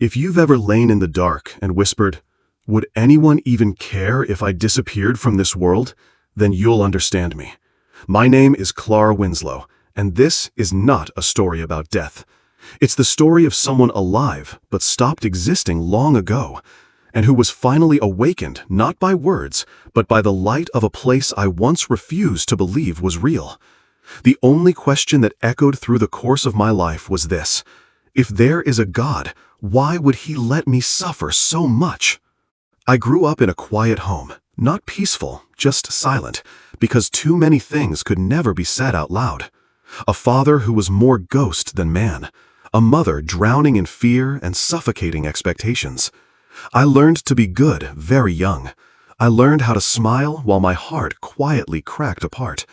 If you've ever lain in the dark and whispered, "Would anyone even care if I disappeared from this world?" then you'll understand me. My name is Clara Winslow, and this is not a story about death. It's the story of someone alive but stopped existing long ago, and who was finally awakened not by words, but by the light of a place I once refused to believe was real. The only question that echoed through the course of my life was this: if there is a God, why would he let me suffer so much? I grew up in a quiet home, not peaceful, just silent, because too many things could never be said out loud. A father who was more ghost than man, a mother drowning in fear and suffocating expectations. I learned to be good very young. I learned how to smile while my heart quietly cracked apart.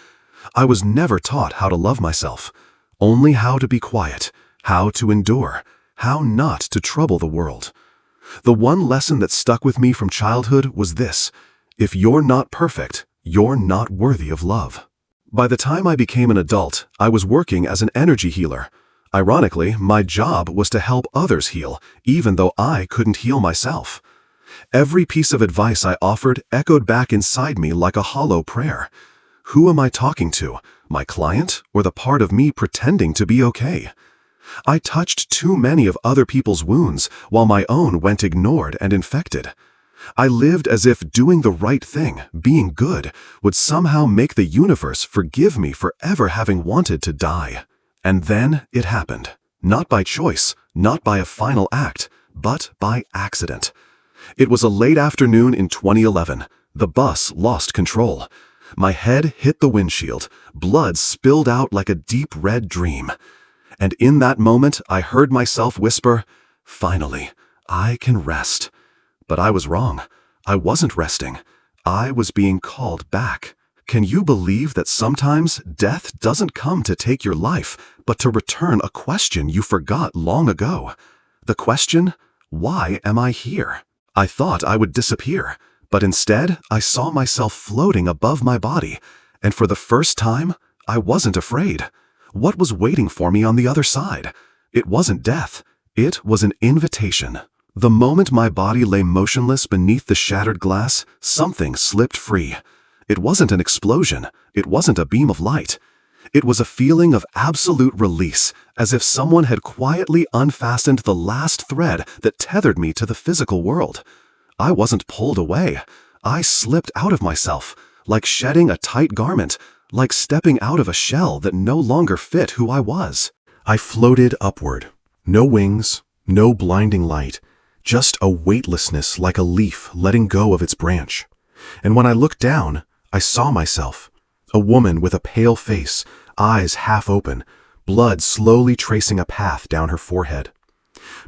I was never taught how to love myself, only how to be quiet, how to endure, how not to trouble the world. The one lesson that stuck with me from childhood was this: if you're not perfect, you're not worthy of love. By the time I became an adult, I was working as an energy healer. Ironically, my job was to help others heal, even though I couldn't heal myself. Every piece of advice I offered echoed back inside me like a hollow prayer. Who am I talking to, my client, or the part of me pretending to be okay? I touched too many of other people's wounds, while my own went ignored and infected. I lived as if doing the right thing, being good, would somehow make the universe forgive me for ever having wanted to die. And then it happened. Not by choice, not by a final act, but by accident. It was a late afternoon in 2011. The bus lost control. My head hit the windshield. Blood spilled out like a deep red dream. And in that moment, I heard myself whisper, "Finally, I can rest." But I was wrong. I wasn't resting. I was being called back. Can you believe that sometimes death doesn't come to take your life, but to return a question you forgot long ago? The question, why am I here? I thought I would disappear, but instead I saw myself floating above my body, and for the first time, I wasn't afraid. What was waiting for me on the other side? It wasn't death. It was an invitation. The moment my body lay motionless beneath the shattered glass, something slipped free. It wasn't an explosion. It wasn't a beam of light. It was a feeling of absolute release, as if someone had quietly unfastened the last thread that tethered me to the physical world. I wasn't pulled away. I slipped out of myself, like shedding a tight garment, like stepping out of a shell that no longer fit who I was. I floated upward. No wings, no blinding light, just a weightlessness like a leaf letting go of its branch. And when I looked down, I saw myself, a woman with a pale face, eyes half open, blood slowly tracing a path down her forehead.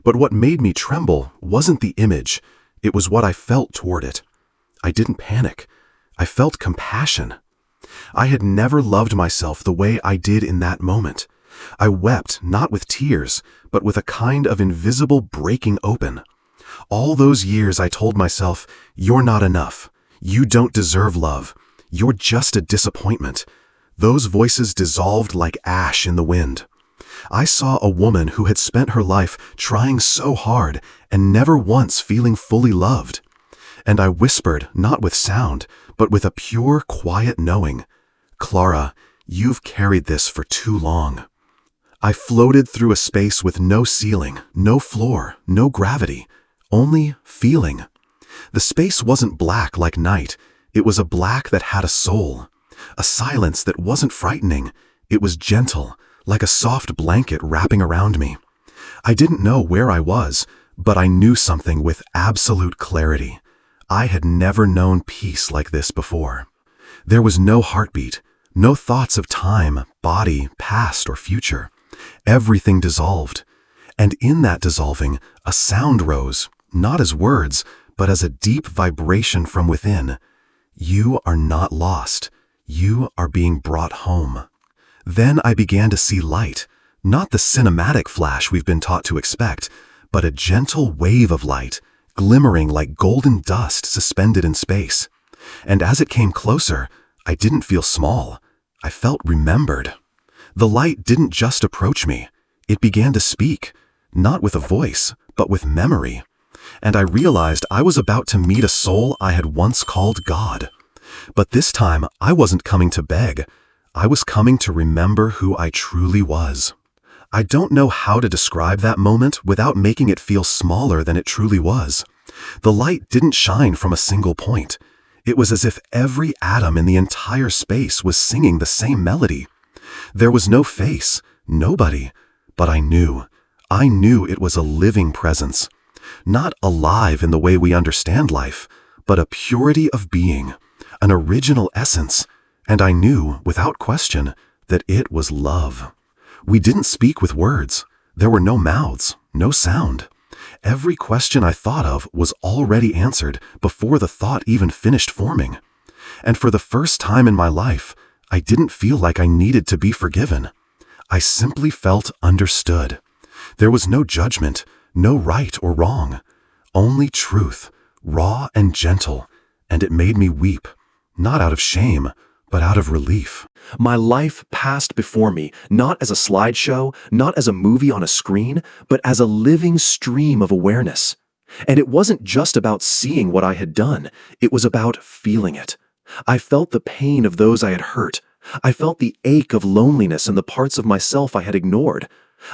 But what made me tremble wasn't the image, it was what I felt toward it. I didn't panic. I felt compassion. I had never loved myself the way I did in that moment. I wept not with tears, but with a kind of invisible breaking open. All those years I told myself, "You're not enough. You don't deserve love. You're just a disappointment." Those voices dissolved like ash in the wind. I saw a woman who had spent her life trying so hard and never once feeling fully loved. And I whispered, not with sound, but with a pure, quiet knowing, "Clara, you've carried this for too long." I floated through a space with no ceiling, no floor, no gravity, only feeling. The space wasn't black like night. It was a black that had a soul. A silence that wasn't frightening. It was gentle, like a soft blanket wrapping around me. I didn't know where I was, but I knew something with absolute clarity. I had never known peace like this before. There was no heartbeat, no thoughts of time, body, past, or future. Everything dissolved. And in that dissolving, a sound rose, not as words, but as a deep vibration from within. You are not lost. You are being brought home. Then I began to see light, not the cinematic flash we've been taught to expect, but a gentle wave of light, glimmering like golden dust suspended in space. And as it came closer, I didn't feel small. I felt remembered. The light didn't just approach me. It began to speak, not with a voice, but with memory. And I realized I was about to meet a soul I had once called God. But this time, I wasn't coming to beg. I was coming to remember who I truly was. I don't know how to describe that moment without making it feel smaller than it truly was. The light didn't shine from a single point. It was as if every atom in the entire space was singing the same melody. There was no face, nobody, but I knew it was a living presence. Not alive in the way we understand life, but a purity of being, an original essence, and I knew, without question, that it was love. We didn't speak with words. There were no mouths, no sound. Every question I thought of was already answered before the thought even finished forming. And for the first time in my life, I didn't feel like I needed to be forgiven. I simply felt understood. There was no judgment, no right or wrong, only truth, raw and gentle, and it made me weep, not out of shame, but out of relief. My life passed before me, not as a slideshow, not as a movie on a screen, but as a living stream of awareness. And it wasn't just about seeing what I had done, it was about feeling it. I felt the pain of those I had hurt. I felt the ache of loneliness and the parts of myself I had ignored.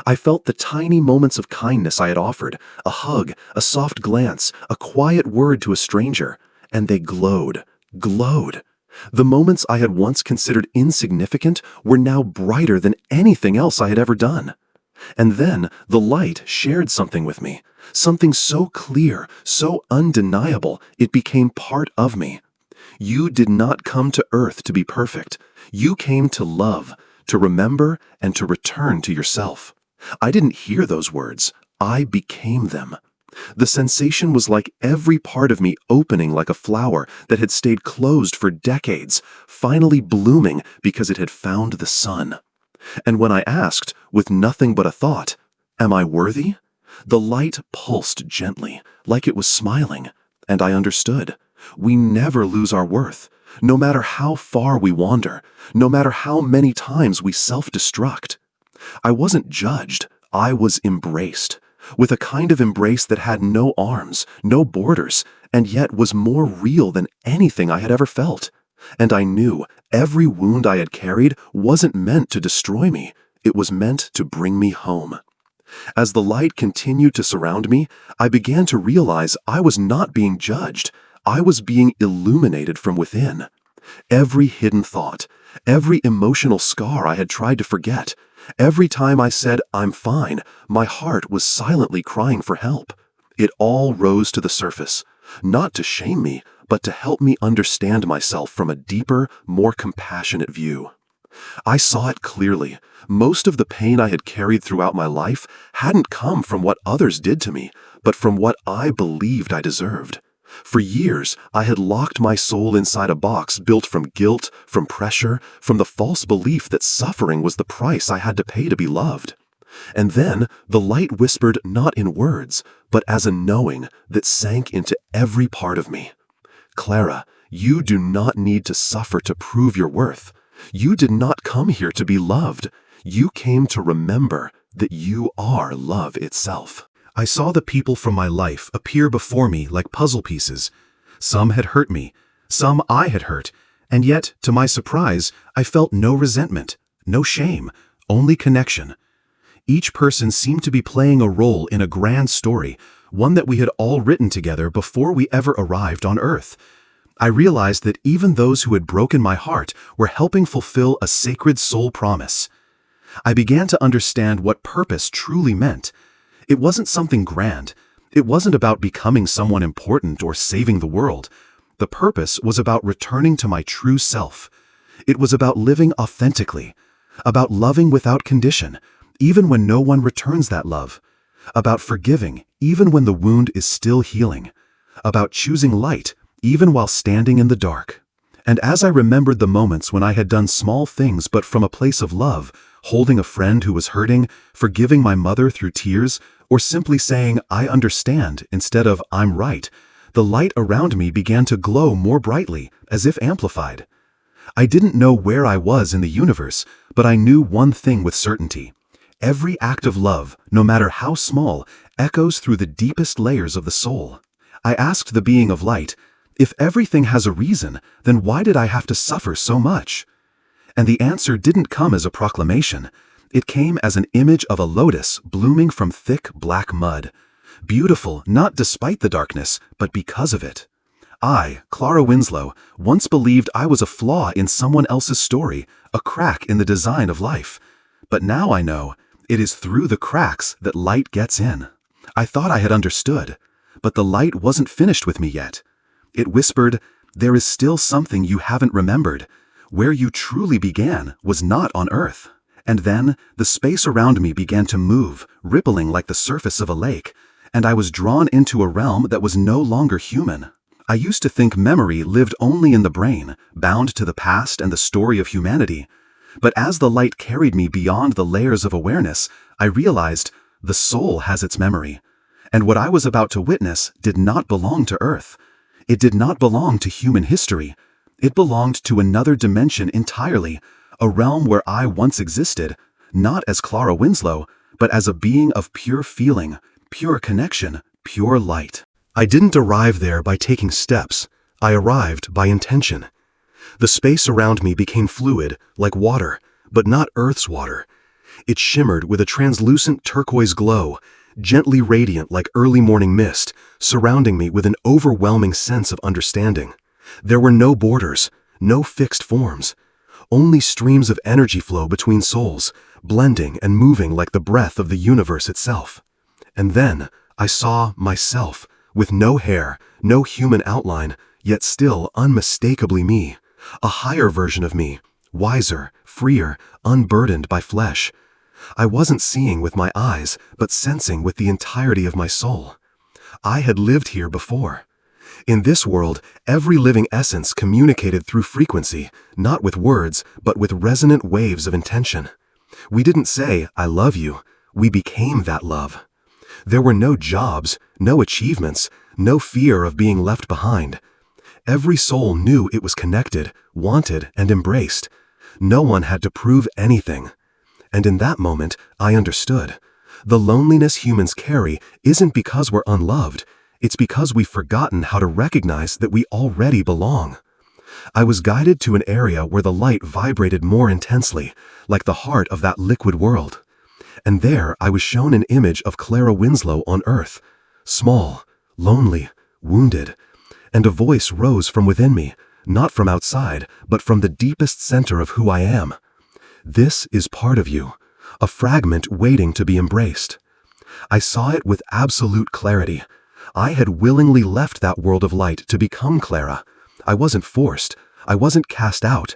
I felt the tiny moments of kindness I had offered, a hug, a soft glance, a quiet word to a stranger, and they glowed. The moments I had once considered insignificant were now brighter than anything else I had ever done. And then the light shared something with me, something so clear, so undeniable, it became part of me. You did not come to earth to be perfect. You came to love, to remember, and to return to yourself. I didn't hear those words. I became them. The sensation was like every part of me opening like a flower that had stayed closed for decades, finally blooming because it had found the sun. And when I asked, with nothing but a thought, "Am I worthy?" the light pulsed gently, like it was smiling, and I understood. We never lose our worth, no matter how far we wander, no matter how many times we self-destruct. I wasn't judged, I was embraced, with a kind of embrace that had no arms, no borders, and yet was more real than anything I had ever felt. And I knew every wound I had carried wasn't meant to destroy me, it was meant to bring me home. As the light continued to surround me, I began to realize I was not being judged, I was being illuminated from within. Every hidden thought, every emotional scar I had tried to forget, every time I said, "I'm fine," my heart was silently crying for help. It all rose to the surface, not to shame me, but to help me understand myself from a deeper, more compassionate view. I saw it clearly. Most of the pain I had carried throughout my life hadn't come from what others did to me, but from what I believed I deserved. For years, I had locked my soul inside a box built from guilt, from pressure, from the false belief that suffering was the price I had to pay to be loved. And then the light whispered not in words, but as a knowing that sank into every part of me. "Clara, you do not need to suffer to prove your worth. You did not come here to be loved. You came to remember that you are love itself." I saw the people from my life appear before me like puzzle pieces. Some had hurt me, some I had hurt, and yet, to my surprise, I felt no resentment, no shame, only connection. Each person seemed to be playing a role in a grand story, one that we had all written together before we ever arrived on Earth. I realized that even those who had broken my heart were helping fulfill a sacred soul promise. I began to understand what purpose truly meant. It wasn't something grand. It wasn't about becoming someone important or saving the world. The purpose was about returning to my true self. It was about living authentically, about loving without condition, even when no one returns that love, about forgiving even when the wound is still healing, about choosing light even while standing in the dark. And as I remembered the moments when I had done small things but from a place of love, holding a friend who was hurting, forgiving my mother through tears, or simply saying, "I understand," instead of "I'm right," the light around me began to glow more brightly, as if amplified. I didn't know where I was in the universe, but I knew one thing with certainty. Every act of love, no matter how small, echoes through the deepest layers of the soul. I asked the being of light, if everything has a reason, then why did I have to suffer so much? And the answer didn't come as a proclamation. It came as an image of a lotus blooming from thick black mud. Beautiful not despite the darkness, but because of it. I, Clara Winslow, once believed I was a flaw in someone else's story, a crack in the design of life. But now I know, it is through the cracks that light gets in. I thought I had understood, but the light wasn't finished with me yet. It whispered, there is still something you haven't remembered. Where you truly began was not on Earth. And then, the space around me began to move, rippling like the surface of a lake, and I was drawn into a realm that was no longer human. I used to think memory lived only in the brain, bound to the past and the story of humanity. But as the light carried me beyond the layers of awareness, I realized the soul has its memory. And what I was about to witness did not belong to Earth. It did not belong to human history. It belonged to another dimension entirely, a realm where I once existed, not as Clara Winslow, but as a being of pure feeling, pure connection, pure light. I didn't arrive there by taking steps. I arrived by intention. The space around me became fluid, like water, but not Earth's water. It shimmered with a translucent turquoise glow, gently radiant like early morning mist, surrounding me with an overwhelming sense of understanding. There were no borders, no fixed forms. Only streams of energy flow between souls, blending and moving like the breath of the universe itself. And then I saw myself, with no hair, no human outline, yet still unmistakably me. A higher version of me, wiser, freer, unburdened by flesh. I wasn't seeing with my eyes, but sensing with the entirety of my soul. I had lived here before. In this world, every living essence communicated through frequency, not with words, but with resonant waves of intention. We didn't say, I love you. We became that love. There were no jobs, no achievements, no fear of being left behind. Every soul knew it was connected, wanted, and embraced. No one had to prove anything. And in that moment, I understood. The loneliness humans carry isn't because we're unloved. It's because we've forgotten how to recognize that we already belong. I was guided to an area where the light vibrated more intensely, like the heart of that liquid world. And there I was shown an image of Clara Winslow on Earth, small, lonely, wounded. And a voice rose from within me, not from outside, but from the deepest center of who I am. This is part of you, a fragment waiting to be embraced. I saw it with absolute clarity. I had willingly left that world of light to become Clara. I wasn't forced. I wasn't cast out.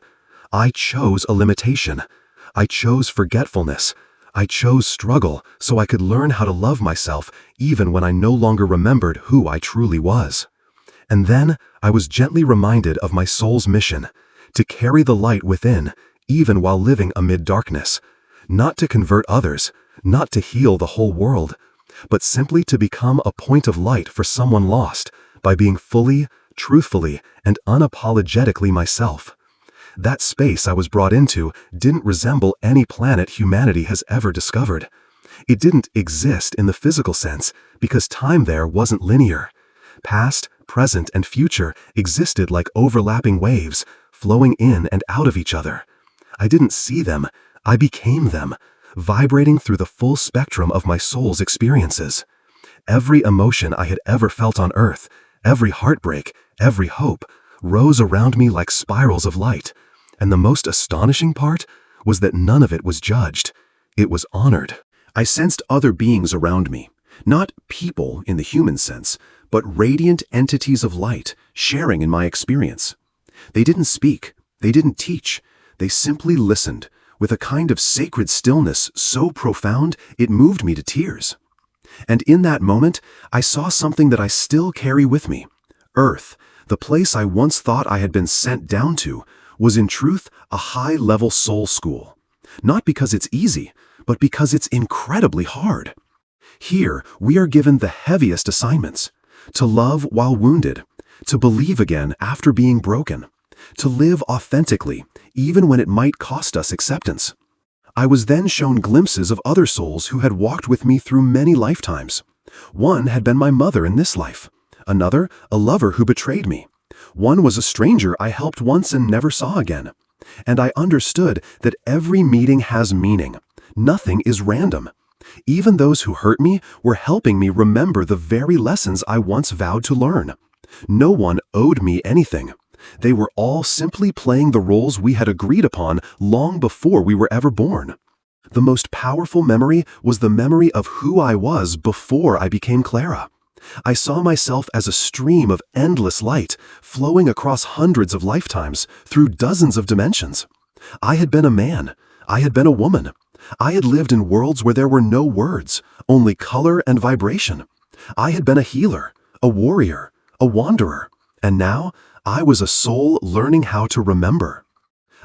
I chose a limitation. I chose forgetfulness. I chose struggle so I could learn how to love myself even when I no longer remembered who I truly was. And then I was gently reminded of my soul's mission, to carry the light within, even while living amid darkness, not to convert others, not to heal the whole world, but simply to become a point of light for someone lost by being fully, truthfully, and unapologetically myself. That space I was brought into didn't resemble any planet humanity has ever discovered. It didn't exist in the physical sense because time there wasn't linear. Past, present, and future existed like overlapping waves, flowing in and out of each other. I didn't see them, I became them, vibrating through the full spectrum of my soul's experiences. Every emotion I had ever felt on Earth, every heartbreak, every hope, rose around me like spirals of light. And the most astonishing part was that none of it was judged. It was honored. I sensed other beings around me, not people in the human sense, but radiant entities of light sharing in my experience. They didn't speak, they didn't teach, they simply listened, with a kind of sacred stillness so profound it moved me to tears. And in that moment, I saw something that I still carry with me. Earth, the place I once thought I had been sent down to, was in truth a high-level soul school. Not because it's easy, but because it's incredibly hard. Here, we are given the heaviest assignments: to love while wounded, to believe again after being broken, to live authentically, even when it might cost us acceptance. I was then shown glimpses of other souls who had walked with me through many lifetimes. One had been my mother in this life. Another, a lover who betrayed me. One was a stranger I helped once and never saw again. And I understood that every meeting has meaning. Nothing is random. Even those who hurt me were helping me remember the very lessons I once vowed to learn. No one owed me anything. They were all simply playing the roles we had agreed upon long before we were ever born. The most powerful memory was the memory of who I was before I became Clara. I saw myself as a stream of endless light, flowing across hundreds of lifetimes, through dozens of dimensions. I had been a man. I had been a woman. I had lived in worlds where there were no words, only color and vibration. I had been a healer, a warrior, a wanderer, and now I was a soul learning how to remember.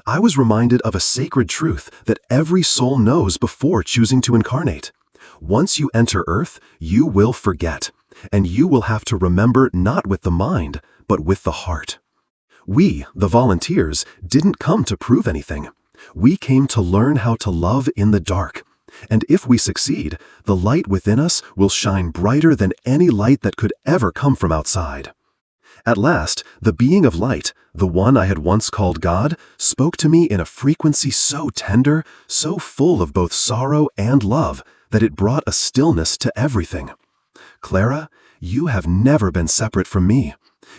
I was reminded of a sacred truth that every soul knows before choosing to incarnate. Once you enter Earth, you will forget, and you will have to remember not with the mind, but with the heart. We, the volunteers, didn't come to prove anything. We came to learn how to love in the dark. And if we succeed, the light within us will shine brighter than any light that could ever come from outside. At last, the being of light, the one I had once called God, spoke to me in a frequency so tender, so full of both sorrow and love, that it brought a stillness to everything. Clara, you have never been separate from me.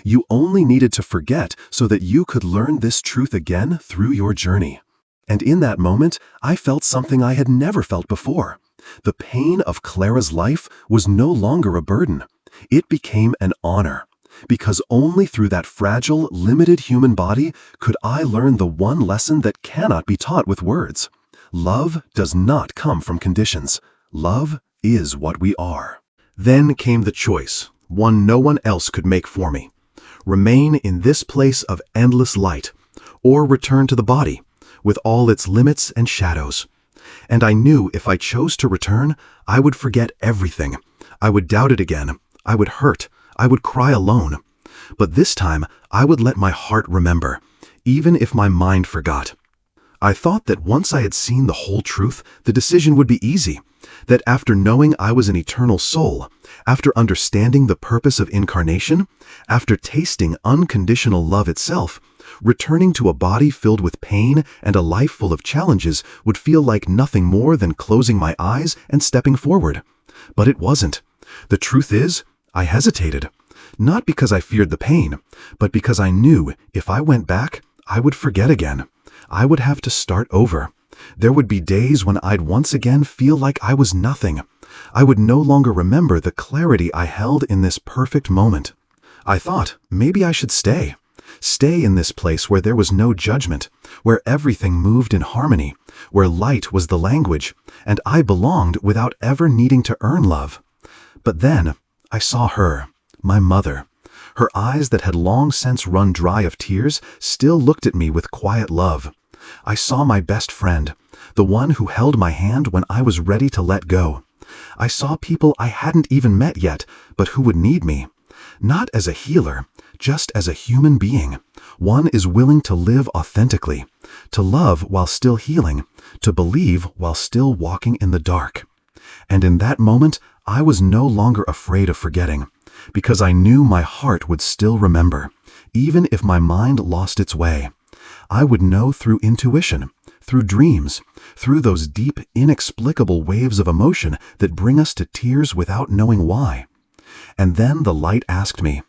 You only needed to forget so that you could learn this truth again through your journey. And in that moment, I felt something I had never felt before. The pain of Clara's life was no longer a burden. It became an honor. Because only through that fragile, limited human body could I learn the one lesson that cannot be taught with words. Love does not come from conditions. Love is what we are. Then came the choice, one no one else could make for me. Remain in this place of endless light, or return to the body, with all its limits and shadows. And I knew if I chose to return, I would forget everything. I would doubt it again. I would hurt. I would cry alone. But this time, I would let my heart remember, even if my mind forgot. I thought that once I had seen the whole truth, the decision would be easy. That after knowing I was an eternal soul, after understanding the purpose of incarnation, after tasting unconditional love itself, returning to a body filled with pain and a life full of challenges would feel like nothing more than closing my eyes and stepping forward. But it wasn't. The truth is, I hesitated. Not because I feared the pain, but because I knew if I went back, I would forget again. I would have to start over. There would be days when I'd once again feel like I was nothing. I would no longer remember the clarity I held in this perfect moment. I thought maybe I should stay. Stay in this place where there was no judgment, where everything moved in harmony, where light was the language, and I belonged without ever needing to earn love. But then I saw her, my mother. Her eyes that had long since run dry of tears still looked at me with quiet love. I saw my best friend, the one who held my hand when I was ready to let go. I saw people I hadn't even met yet, but who would need me. Not as a healer, just as a human being. One is willing to live authentically, to love while still healing, to believe while still walking in the dark. And in that moment, I was no longer afraid of forgetting, because I knew my heart would still remember, even if my mind lost its way. I would know through intuition, through dreams, through those deep, inexplicable waves of emotion that bring us to tears without knowing why. And then the light asked me,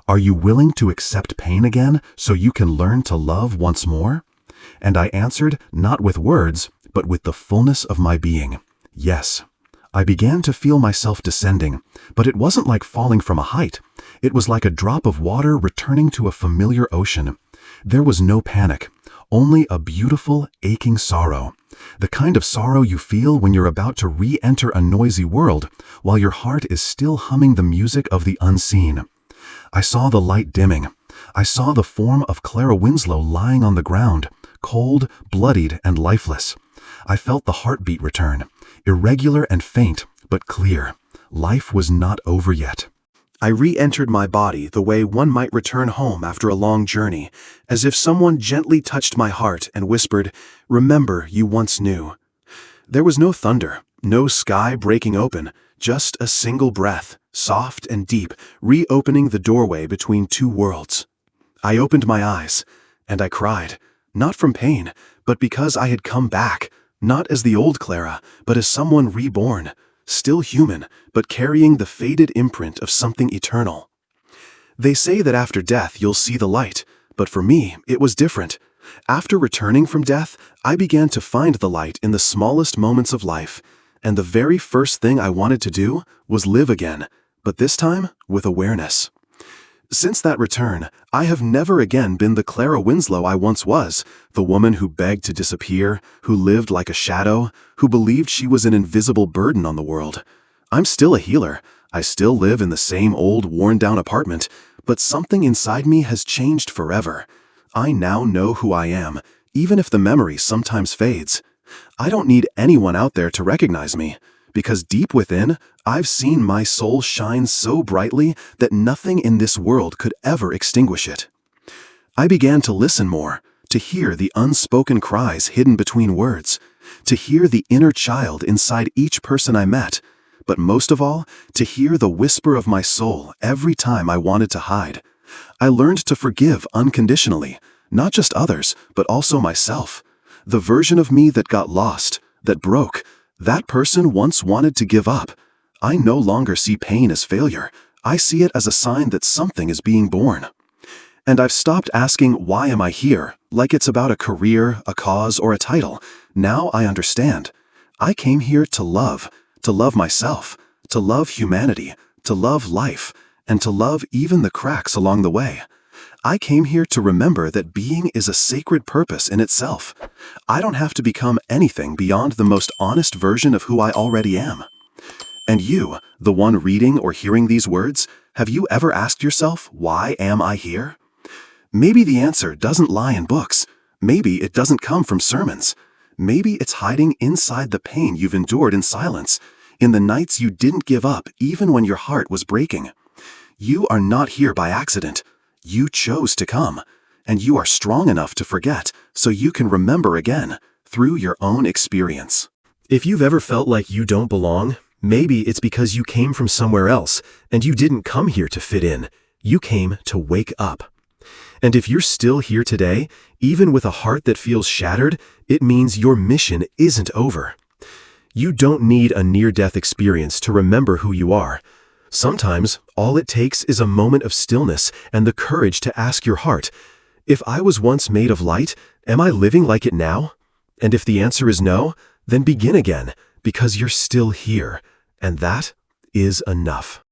"Are you willing to accept pain again so you can learn to love once more?" And I answered, not with words, but with the fullness of my being, yes. I began to feel myself descending, but it wasn't like falling from a height. It was like a drop of water returning to a familiar ocean. There was no panic, only a beautiful, aching sorrow. The kind of sorrow you feel when you're about to re-enter a noisy world, while your heart is still humming the music of the unseen. I saw the light dimming. I saw the form of Clara Winslow lying on the ground, cold, bloodied, and lifeless. I felt the heartbeat return, irregular and faint, but clear. Life was not over yet. I re-entered my body the way one might return home after a long journey, as if someone gently touched my heart and whispered, "Remember you once knew." There was no thunder, no sky breaking open, just a single breath, soft and deep, reopening the doorway between two worlds. I opened my eyes, and I cried, not from pain, but because I had come back, not as the old Clara, but as someone reborn, still human, but carrying the faded imprint of something eternal. They say that after death you'll see the light, but for me, it was different. After returning from death, I began to find the light in the smallest moments of life, and the very first thing I wanted to do was live again, but this time with awareness. Since that return, I have never again been the Clara Winslow I once was, the woman who begged to disappear, who lived like a shadow, who believed she was an invisible burden on the world. I'm still a healer. I still live in the same old worn-down apartment, but something inside me has changed forever. I now know who I am, even if the memory sometimes fades. I don't need anyone out there to recognize me, because deep within, I've seen my soul shine so brightly that nothing in this world could ever extinguish it. I began to listen more, to hear the unspoken cries hidden between words, to hear the inner child inside each person I met, but most of all, to hear the whisper of my soul every time I wanted to hide. I learned to forgive unconditionally, not just others, but also myself. The version of me that got lost, that broke, that person once wanted to give up. I no longer see pain as failure. I see it as a sign that something is being born. And I've stopped asking, why am I here, like it's about a career, a cause, or a title. Now I understand. I came here to love myself, to love humanity, to love life, and to love even the cracks along the way. I came here to remember that being is a sacred purpose in itself. I don't have to become anything beyond the most honest version of who I already am. And you, the one reading or hearing these words, have you ever asked yourself, why am I here? Maybe the answer doesn't lie in books. Maybe it doesn't come from sermons. Maybe it's hiding inside the pain you've endured in silence, in the nights you didn't give up even when your heart was breaking. You are not here by accident. You chose to come, and you are strong enough to forget so you can remember again through your own experience. If you've ever felt like you don't belong, maybe it's because you came from somewhere else and you didn't come here to fit in. You came to wake up. And if you're still here today, even with a heart that feels shattered, it means your mission isn't over. You don't need a near-death experience to remember who you are. Sometimes, all it takes is a moment of stillness and the courage to ask your heart, if I was once made of light, am I living like it now? And if the answer is no, then begin again, because you're still here, and that is enough.